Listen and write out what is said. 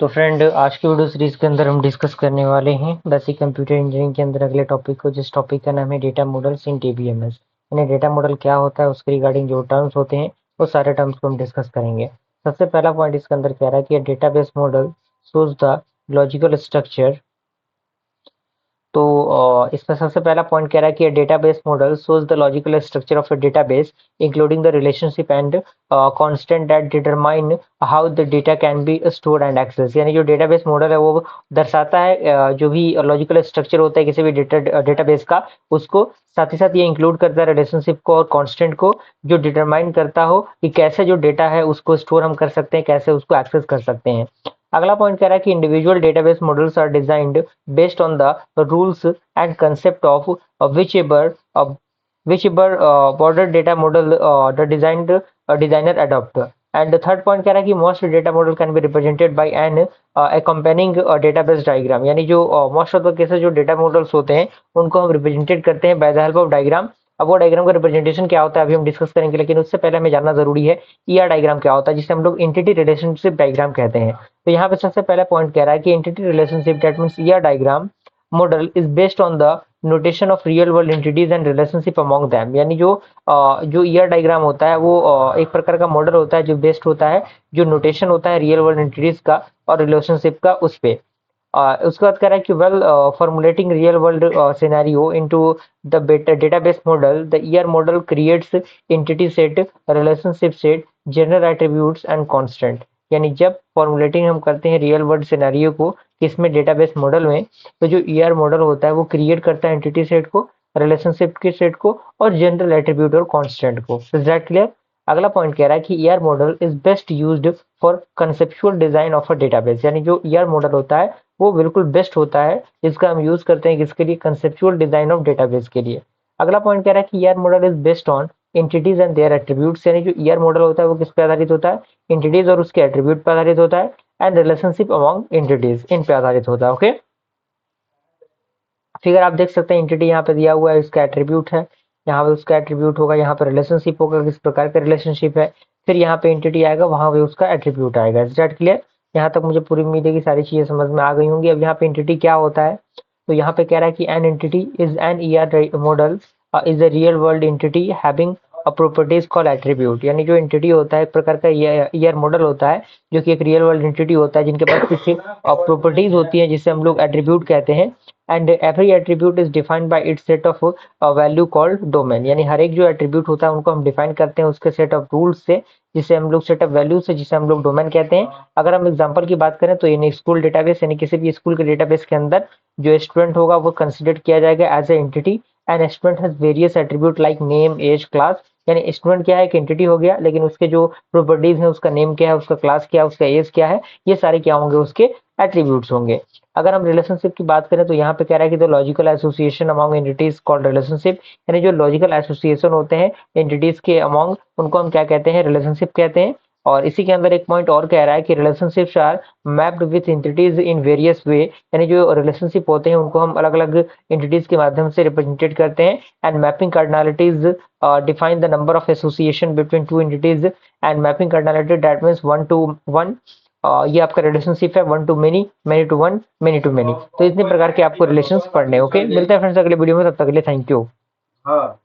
तो फ्रेंड, आज की वीडियो सीरीज के अंदर हम डिस्कस करने वाले हैं बेसिक कंप्यूटर इंजीनियरिंग के अंदर अगले टॉपिक को, जिस टॉपिक का नाम है डेटा मॉडल्स इन डीबीएमएस। यानी डेटा मॉडल क्या होता है, उसके रिगार्डिंग जो टर्म्स होते हैं वो सारे टर्म्स को हम डिस्कस करेंगे। सबसे पहला पॉइंट इसके अंदर कह रहा है कि database model shows the logical structure. तो इसमें सबसे पहला पॉइंट कह रहा है कि database model shows the logical structure of a database including the relationship and constant that determine how the data can be stored and access. यानी जो डेटाबेस मॉडल है वो दर्शाता है जो भी लॉजिकल स्ट्रक्चर होता है किसी भी डेटाबेस का, उसको साथ ही साथ ये इंक्लूड करता है रिलेशनशिप को और कांस्टेंट को, जो डिटरमाइन करता हो कि कैसे जो डेटा है उसको स्टोर हम कर सकते हैं, कैसे उसको एक्सेस कर सकते हैं। अगला पॉइंट कह रहा है कि individual database models are designed based on the rules and concept of whichever uh, border data model the designed designer adopt. And the third point कह रहा है कि most data model can be represented by an accompanying database diagram। यानी जो most of the cases जो data models होते हैं उनको हम represented करते हैं by the help of diagram। अब वो डायग्राम का रिप्रेजेंटेशन क्या होता है अभी हम डिस्कस करेंगे, लेकिन उससे पहले हमें जानना जरूरी है ईआर डायग्राम क्या होता है, जिसे हम लोग एंटिटी रिलेशनशिप डायग्राम कहते हैं। तो यहाँ पे सबसे पहला पॉइंट कह रहा है कि entity relationship that means ER diagram model is based on the notation of real world entities and relationship among them. यानी जो ईआर डायग्राम होता है वो एक प्रकार का मॉडल होता है जो बेस्ड होता है, जो नोटेशन होता है रियल वर्ल्ड एंटिटीज का और रिलेशनशिप का उस पे। उसके बाद कह रहा है कि well formulating real world scenario into the database model, the ER model creates entity set, relationship set, general attributes and constant. यानी जब फॉर्मुलेटिंग हम करते हैं रियल वर्ल्ड सिनेरियो को किसमें, डेटाबेस मॉडल में, तो जो ईआर मॉडल होता है वो क्रिएट करता है एंटिटी सेट को, रिलेशनशिप के सेट को और जनरल एट्रीब्यूट और कांस्टेंट को। Is that clear? अगला पॉइंट कह रहा है कि ER model is best used for conceptual design of a database. यानी जो ईआर मॉडल होता है वो बिल्कुल बेस्ट होता है, जिसका हम यूज करते हैं किसके लिए, कंसेप्चुअल डिजाइन ऑफ डेटाबेस के लिए। अगला पॉइंट कह रहा है कि ER model is based on entities and their attributes. यानी जो ईआर मॉडल होता है वो किस पे आधारित होता है, एंटिटीज और उसके एट्रीब्यूट पर आधारित होता है, एंड रिलेशनशिप अमॉन्ग एंटिटीज इन पे आधारित होता है। ओके, फिगर आप देख सकते हैं एंटिटी यहाँ पे दिया हुआ है, इसका एट्रीब्यूट है, यहाँ पे उसका एट्रीब्यूट होगा, यहाँ पे रिलेशनशिप होगा किस प्रकार का रिलेशनशिप है, फिर यहाँ पे एंटिटी आएगा, वहां पे उसका एट्रीब्यूट आएगा। Is that clear? यहाँ तक मुझे पूरी उम्मीद है कि सारी चीजें समझ में आ गई होंगी। अब यहाँ पे एंटिटी क्या होता है, तो यहाँ पे कह रहा है कि an entity is an ER model is a real world entity having a properties called attribute. यानी जो एंटिटी होता है एक प्रकार का ईआर मॉडल होता है जो कि एक रियल वर्ल्ड एंटिटी होता है जिनके पास कुछ प्रॉपर्टीज होती है जिसे हम लोग एट्रीब्यूट कहते हैं। And every attribute is defined by it's set of value called domain. यानी हर एक जो एट्रीब्यूट होता है उनको हम डिफाइन करते हैं उसके सेट ऑफ रूल्स से, जिसे हम लोग सेट ऑफ वैल्यू से, जिसे हम लोग डोमेन कहते हैं। अगर हम एग्जांपल की बात करें तो इन स्कूल डेटाबेस, यानी किसी भी स्कूल के डेटाबेस के अंदर जो स्टूडेंट होगा वो कंसिडर किया जाएगा as a entity, and student has various attribute like name, age, class. यानी स्टूडेंट क्या है, एक एंटिटी हो गया, लेकिन उसके जो प्रॉपर्टीज है, उसका नेम क्या है, उसका क्लास क्या है, उसका एज क्या है, ये सारे क्या होंगे, उसके एट्रीब्यूट्स होंगे। अगर हम रिलेशनशिप की बात करें तो यहाँ पे कह रहा है कि the logical association among entities called relationship. यानी जो लॉजिकल एसोसिएशन होते हैं एंटिटीज के अमॉन्ग, उनको हम क्या कहते हैं, रिलेशनशिप कहते हैं। और इसी के अंदर एक पॉइंट और कह रहा है कि relationships are mapped with entities in various way. यानी जो रिलेशनशिप होते हैं उनको हम अलग अलग एंटिटीज के माध्यम से रिप्रेजेंटेड करते हैं। And mapping cardinalities define the number of association between two entities, and mapping cardinality that means 1 to 1। ये आपका रिलेशनशिप है 1 to many, many to 1, many to many। तो इतने प्रकार के आपको रिलेशंस पढ़ने। ओके, मिलते हैं फ्रेंड्स अगले वीडियो में, तब तक के लिए थैंक यू। हाँ।